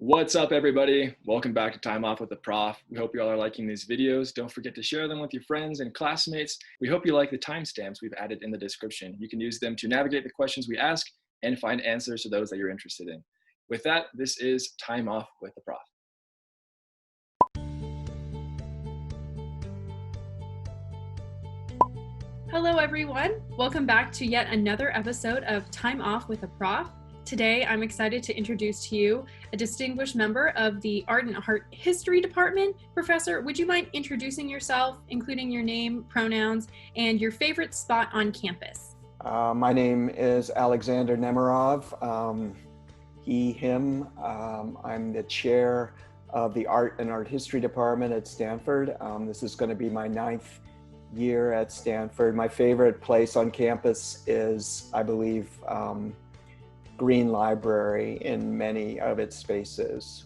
What's up, everybody? Welcome back to Time Off with the Prof. We hope you all are liking these videos. Don't forget to share them with your friends and classmates. We hope you like the timestamps we've added in the description. You can use them to navigate the questions we ask and find answers to those that you're interested in. With that, this is Time Off with the Prof. Hello, everyone. Welcome back to yet another episode of Time Off with the Prof. Today, I'm excited to introduce to you a distinguished member of the Art and Art History Department. Professor, would you mind introducing yourself, including your name, pronouns, and your favorite spot on campus? My name is Alexander Nemerov, he, him. I'm the chair of the Art and Art History Department at Stanford. This is going to be my 9th year at Stanford. My favorite place on campus is, I believe, Green Library in many of its spaces.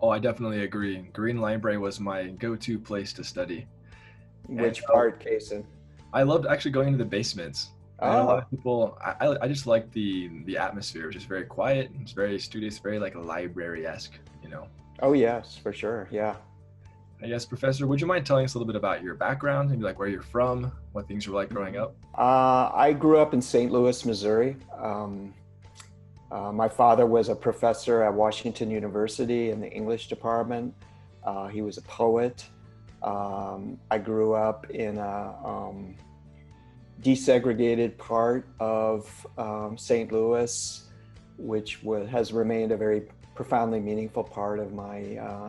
Oh, I definitely agree. Green Library was my go-to place to study. Which part, Kason? I loved actually going into the basements. I know a lot of people, I just like the atmosphere. It's just very quiet. It's very studious, very like library-esque, you know? Oh yes, for sure, yeah. I guess, Professor, would you mind telling us a little bit about your background, maybe like where you're from, what things were like growing up? I grew up in St. Louis, Missouri. My father was a professor at Washington University in the English department. He was a poet. I grew up in a desegregated part of St. Louis, which has remained a very profoundly meaningful part of my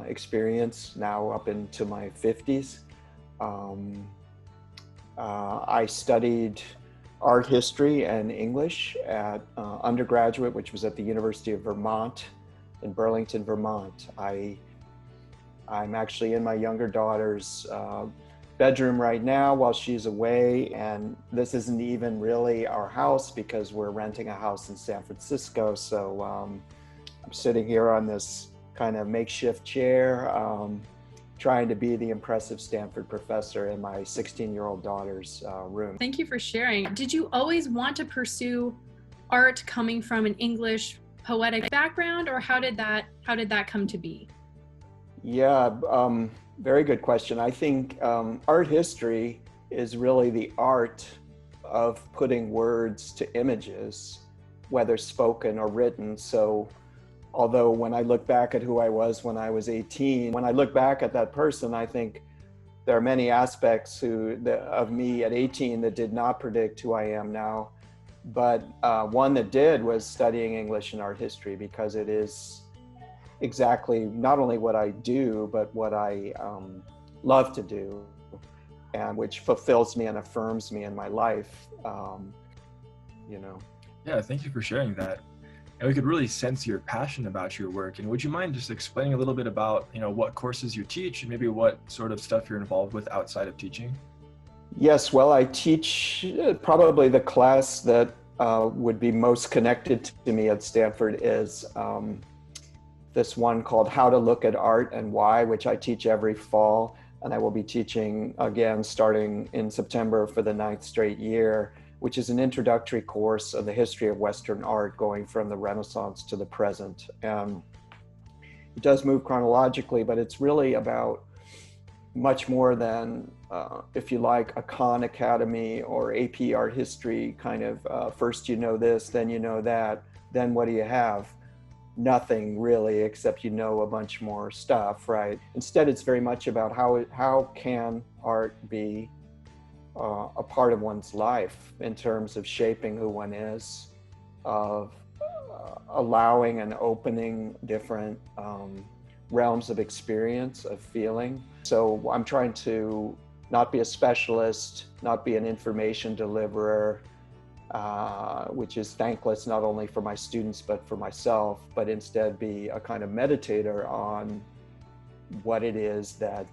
experience now up into my 50s. I studied art history and English at undergraduate, which was at the University of Vermont in Burlington, Vermont. I'm actually in my younger daughter's bedroom right now while she's away, and this isn't even really our house because we're renting a house in San Francisco. So I'm sitting here on this kind of makeshift chair, trying to be the impressive Stanford professor in my 16-year-old daughter's room. Thank you for sharing. Did you always want to pursue art coming from an English poetic background, or how did that come to be? Yeah, very good question. I think art history is really the art of putting words to images, whether spoken or written. So although when I look back at who I was when I was 18, when I look back at that person, I think there are many aspects of me at 18 that did not predict who I am now. But one that did was studying English and art history, because it is exactly not only what I do, but what I love to do, and which fulfills me and affirms me in my life, you know. Yeah, thank you for sharing that. And we could really sense your passion about your work. And would you mind just explaining a little bit about, what courses you teach and maybe what sort of stuff you're involved with outside of teaching? Yes, well, I teach probably the class that would be most connected to me at Stanford is this one called How to Look at Art and Why, which I teach every fall. And I will be teaching again starting in September for the 9th straight year, which is an introductory course of the history of Western art going from the Renaissance to the present. And it does move chronologically, but it's really about much more than, if you like, a Khan Academy or AP art history kind of, first you know this, then you know that, then what do you have? Nothing really, except you know a bunch more stuff, right? Instead, it's very much about how can art be a part of one's life in terms of shaping who one is, of allowing and opening different realms of experience, of feeling. So I'm trying to not be a specialist, not be an information deliverer, which is thankless not only for my students but for myself, but instead be a kind of meditator on what it is that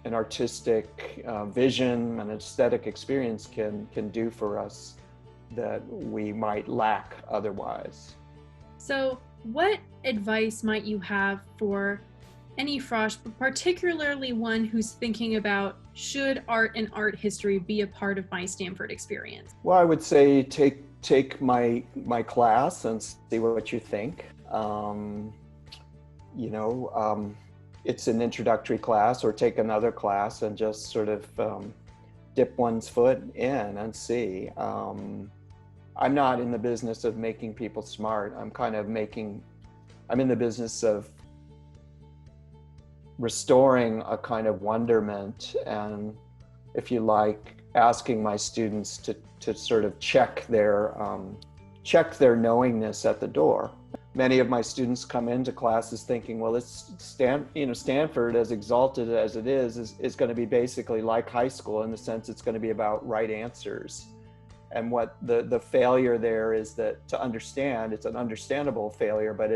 an artistic vision and aesthetic experience can do for us that we might lack otherwise. So what advice might you have for any frosh, but particularly one who's thinking about, should art and art history be a part of my Stanford experience? Well, I would say take take my class and see what you think. It's an introductory class, or take another class and just sort of dip one's foot in and see. I'm not in the business of making people smart. I'm in the business of restoring a kind of wonderment, and, if you like, asking my students to sort of check their knowingness at the door. Many of my students come into classes thinking, well, Stanford, as exalted as it is going to be basically like high school, in the sense it's going to be about right answers. And what the failure there is, that to understand, it's an understandable failure, but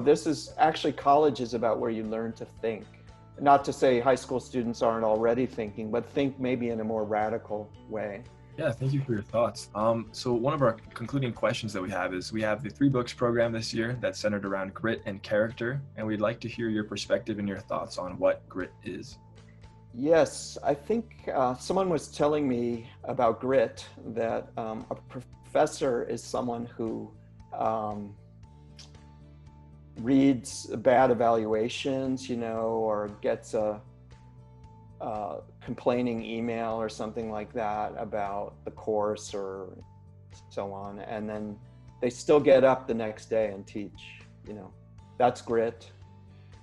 this is actually, college is about where you learn to think. Not to say high school students aren't already thinking, but think maybe in a more radical way. Yeah, thank you for your thoughts. So one of our concluding questions that we have is, we have the 3 books program this year that's centered around grit and character, and we'd like to hear your perspective and your thoughts on what grit is. Yes, I think someone was telling me about grit, that a professor is someone who reads bad evaluations, or gets a complaining email or something like that about the course or so on, and then they still get up the next day and teach. That's grit.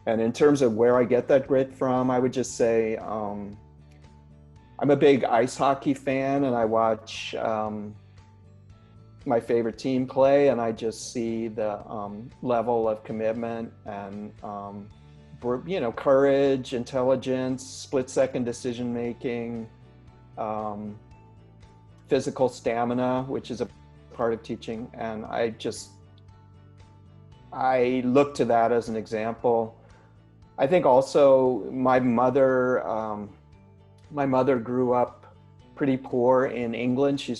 And in terms of where I get that grit from, I would just say I'm a big ice hockey fan, and I watch my favorite team play, and I just see the level of commitment and courage, intelligence, split-second decision-making, physical stamina, which is a part of teaching. And I look to that as an example. I think also my mother grew up pretty poor in England. She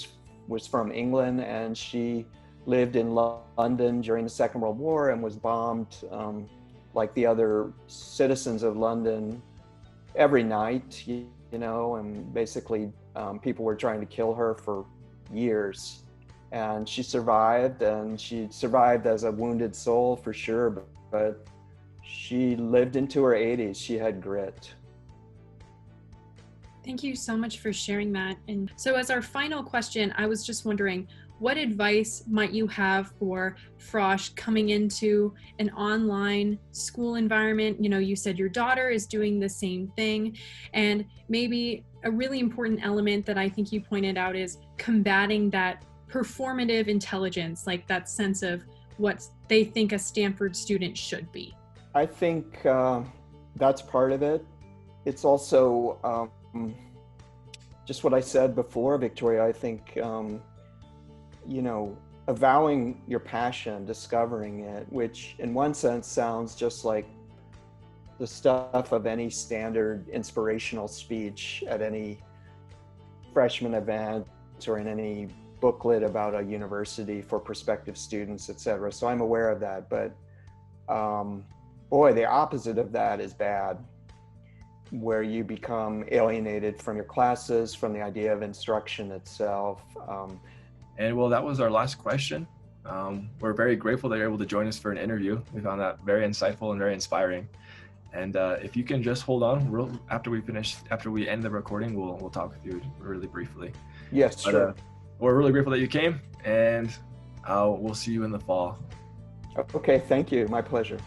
was from England, and she lived in London during the Second World War and was bombed like the other citizens of London every night, and basically people were trying to kill her for years. And she survived, and she survived as a wounded soul for sure, but she lived into her 80s. She had grit. Thank you so much for sharing that. And so as our final question, I was just wondering, what advice might you have for frosh coming into an online school environment? You said your daughter is doing the same thing, and maybe a really important element that I think you pointed out is combating that performative intelligence, like that sense of what they think a Stanford student should be. I think that's part of it. It's also just what I said before, Victoria. I think avowing your passion, discovering it, which in one sense sounds just like the stuff of any standard inspirational speech at any freshman event or in any booklet about a university for prospective students, etc. So I'm aware of that, but boy, the opposite of that is bad, where you become alienated from your classes, from the idea of instruction itself. And well, that was our last question. We're very grateful that you're able to join us for an interview. We found that very insightful and very inspiring. And if you can just hold on, after we end the recording, we'll talk with you really briefly. Yes, sure. We're really grateful that you came, and we'll see you in the fall. Okay, thank you. My pleasure.